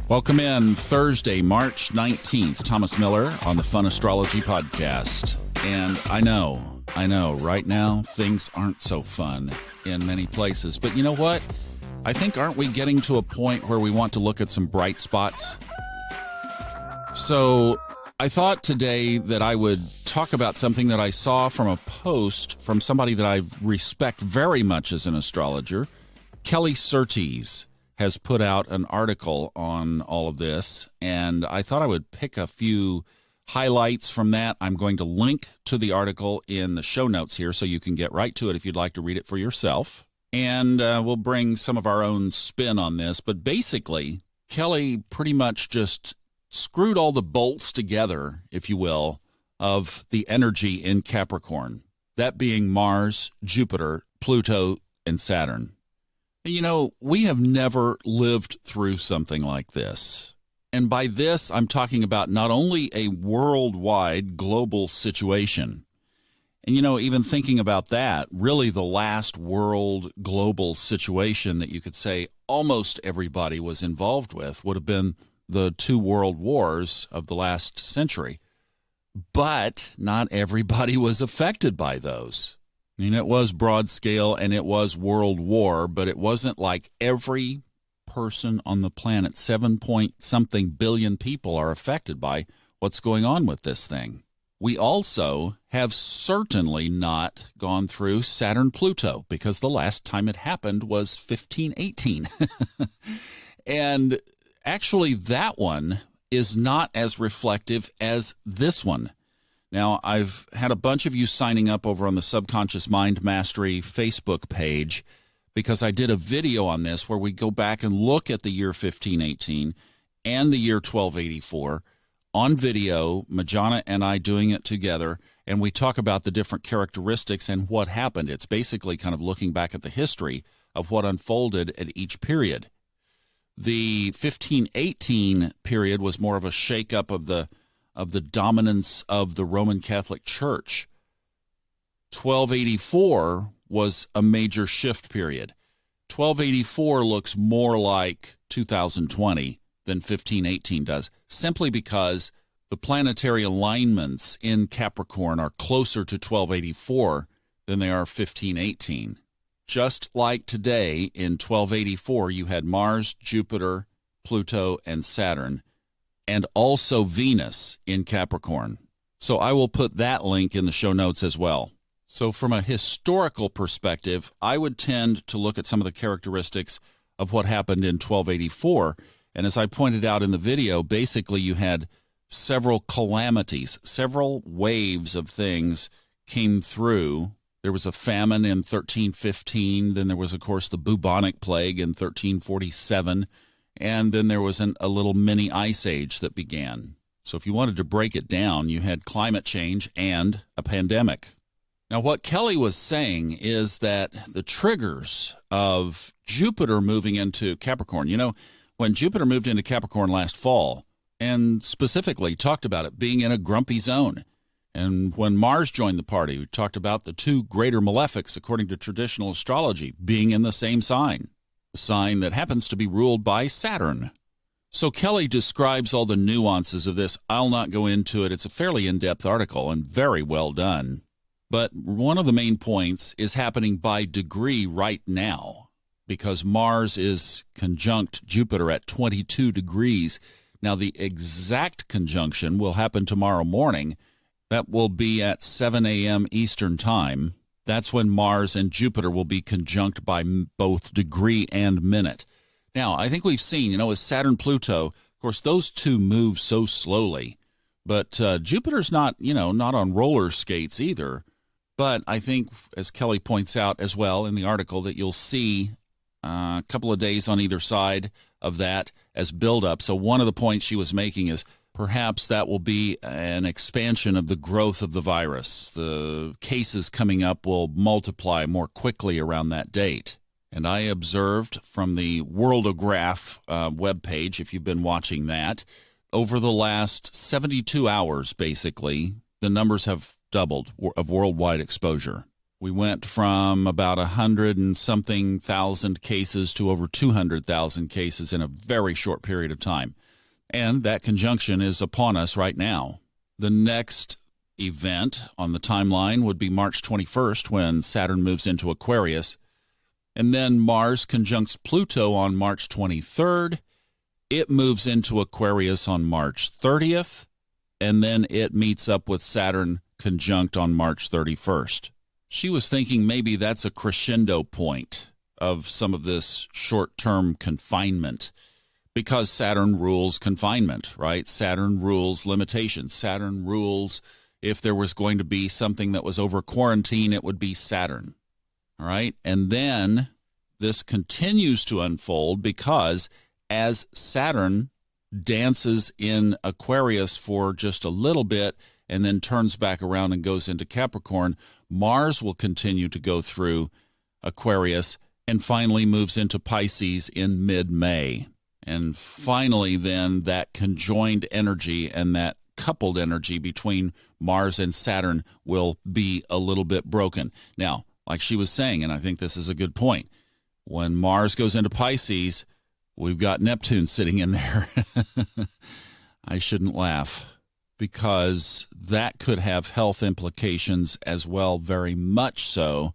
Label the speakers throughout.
Speaker 1: Welcome in Thursday, March 19th. Thomas Miller on the Fun Astrology Podcast. And I know, right now things aren't so fun in many places. But you know what? I think aren't we getting to a point where we want to look at some bright spots? So I thought today that I would talk about something that I saw from a post from somebody that I respect very much as an astrologer. Kelly Surtees has put out an article on all of this, and I thought I would pick a few highlights from that. I'm going to link to the article in the show notes here so you can get right to it if you'd like to read it for yourself. And we'll bring some of our own spin on this. But basically, Kelly pretty much just screwed all the bolts together, if you will, of the energy in Capricorn, that being Mars, Jupiter, Pluto, and Saturn. You know, we have never lived through something like this. And by this, I'm talking about not only a worldwide global situation. And, you know, even thinking about that, really the last world global situation that you could say almost everybody was involved with would have been the two world wars of the last century. But not everybody was affected by those. I mean, it was broad scale and it was world war, but it wasn't like every person on the planet, 7-point-something billion people are affected by what's going on with this thing. We also have certainly not gone through Saturn-Pluto because the last time it happened was 1518. And actually, that one is not as reflective as this one. Now, I've had a bunch of you signing up over on the Subconscious Mind Mastery Facebook page because I did a video on this where we go back and look at the year 1518 and the year 1284 on video, Majana and I doing it together, and we talk about the different characteristics and what happened. It's basically kind of looking back at the history of what unfolded at each period. The 1518 period was more of a shakeup of the dominance of the Roman Catholic Church. 1284 was a major shift period. 1284 looks more like 2020 than 1518 does, simply because the planetary alignments in Capricorn are closer to 1284 than they are 1518. Just like today, in 1284, you had Mars, Jupiter, Pluto, and Saturn, and also Venus in Capricorn. So I will put that link in the show notes as well. So from a historical perspective, I would tend to look at some of the characteristics of what happened in 1284. And as I pointed out in the video, basically you had several calamities, several waves of things came through. There was a famine in 1315. Then there was, of course, the bubonic plague in 1347. And then there was a little mini ice age that began. So if you wanted to break it down, you had climate change and a pandemic. Now, what Kelly was saying is that the triggers of Jupiter moving into Capricorn, you know, when Jupiter moved into Capricorn last fall, and specifically talked about it being in a grumpy zone, and when Mars joined the party, we talked about the two greater malefics, according to traditional astrology, being in the same sign. Sign that happens to be ruled by Saturn. So Kelly describes all the nuances of this. I'll not go into it. It's a fairly in-depth article and very well done. But one of the main points is happening by degree right now because Mars is conjunct Jupiter at 22 degrees. Now, the exact conjunction will happen tomorrow morning. That will be at 7 a.m. Eastern Time. That's when Mars and Jupiter will be conjunct by both degree and minute. Now, I think we've seen, you know, with Saturn-Pluto, of course, those two move so slowly. But Jupiter's not, you know, not on roller skates either. But I think, as Kelly points out as well in the article, that you'll see a couple of days on either side of that as buildup. So one of the points she was making is perhaps that will be an expansion of the growth of the virus. The cases coming up will multiply more quickly around that date. And I observed from the Worldograph webpage, if you've been watching that, over the last 72 hours, basically, the numbers have doubled of worldwide exposure. We went from about 100 and something thousand cases to over 200,000 cases in a very short period of time. And that conjunction is upon us right now. The next event on the timeline would be March 21st when Saturn moves into Aquarius. And then Mars conjuncts Pluto on March 23rd. It moves into Aquarius on March 30th. And then it meets up with Saturn conjunct on March 31st. She was thinking maybe that's a crescendo point of some of this short-term confinement because Saturn rules confinement, right? Saturn rules limitations. Saturn rules if there was going to be something that was over quarantine, it would be Saturn, all right? And then this continues to unfold because as Saturn dances in Aquarius for just a little bit and then turns back around and goes into Capricorn, Mars will continue to go through Aquarius and finally moves into Pisces in mid-May. And finally, then, that conjoined energy and that coupled energy between Mars and Saturn will be a little bit broken. Now, like she was saying, and I think this is a good point, when Mars goes into Pisces, we've got Neptune sitting in there. I shouldn't laugh, because that could have health implications as well, very much so.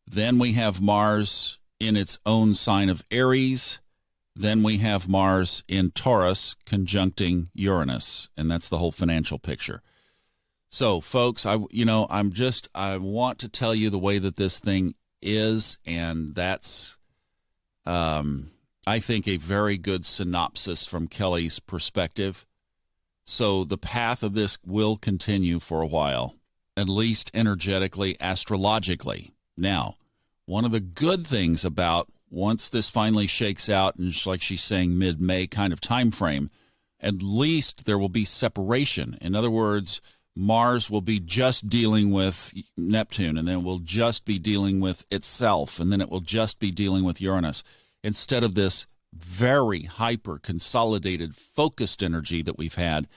Speaker 1: Then we have Mars in its own sign of Aries. Then we have Mars in Taurus conjuncting Uranus, and that's the whole financial picture. So, folks, I want to tell you the way that this thing is, and that's, I think, a very good synopsis from Kelly's perspective. So the path of this will continue for a while, at least energetically, astrologically. Now, one of the good things about once this finally shakes out, and just like she's saying, mid-May kind of time frame, at least there will be separation. In other words, Mars will be just dealing with Neptune, and then it will just be dealing with itself, and then it will just be dealing with Uranus, instead of this very hyper-consolidated, focused energy that we've had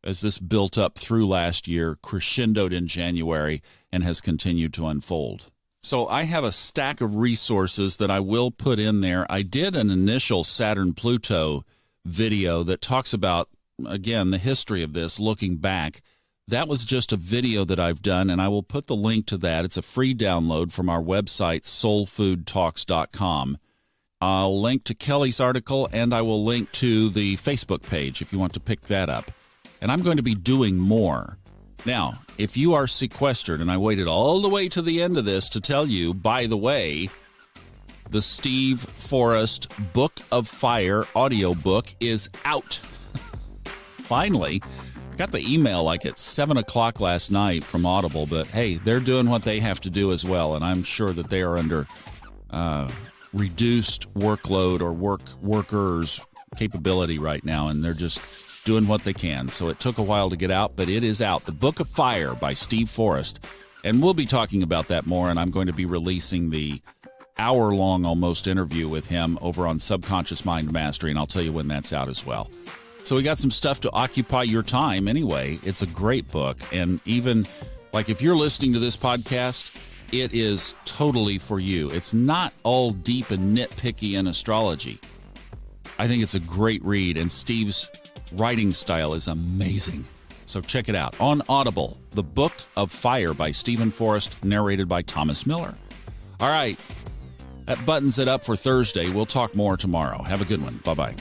Speaker 1: as this built up through last year, crescendoed in January, and has continued to unfold. So I have a stack of resources that I will put in there. I did an initial Saturn-Pluto video that talks about, again, the history of this, looking back. That was just a video that I've done, and I will put the link to that. It's a free download from our website, soulfoodtalks.com. I'll link to Kelly's article, and I will link to the Facebook page if you want to pick that up. And I'm going to be doing more. Now, if you are sequestered, and I waited all the way to the end of this to tell you, by the way, the Steve Forrest Book of Fire audiobook is out. Finally, got the email like at 7 o'clock last night from Audible, but hey, they're doing what they have to do as well, and I'm sure that they are under reduced workload or workers' capability right now, and they're just doing what they can. So it took a while to get out, but it is out. The Book of Fire by Steve Forrest. And we'll be talking about that more, and I'm going to be releasing the hour-long almost interview with him over on Subconscious Mind Mastery, and I'll tell you when that's out as well. So we got some stuff to occupy your time anyway. It's a great book, and even, like, if you're listening to this podcast, it is totally for you. It's not all deep and nitpicky in astrology. I think it's a great read, and Steve's writing style is amazing. So check it out on Audible. The Book of Fire by Stephen Forrest, narrated by Thomas Miller. All right, that buttons it up for Thursday. We'll talk more tomorrow. Have a good one. Bye-bye.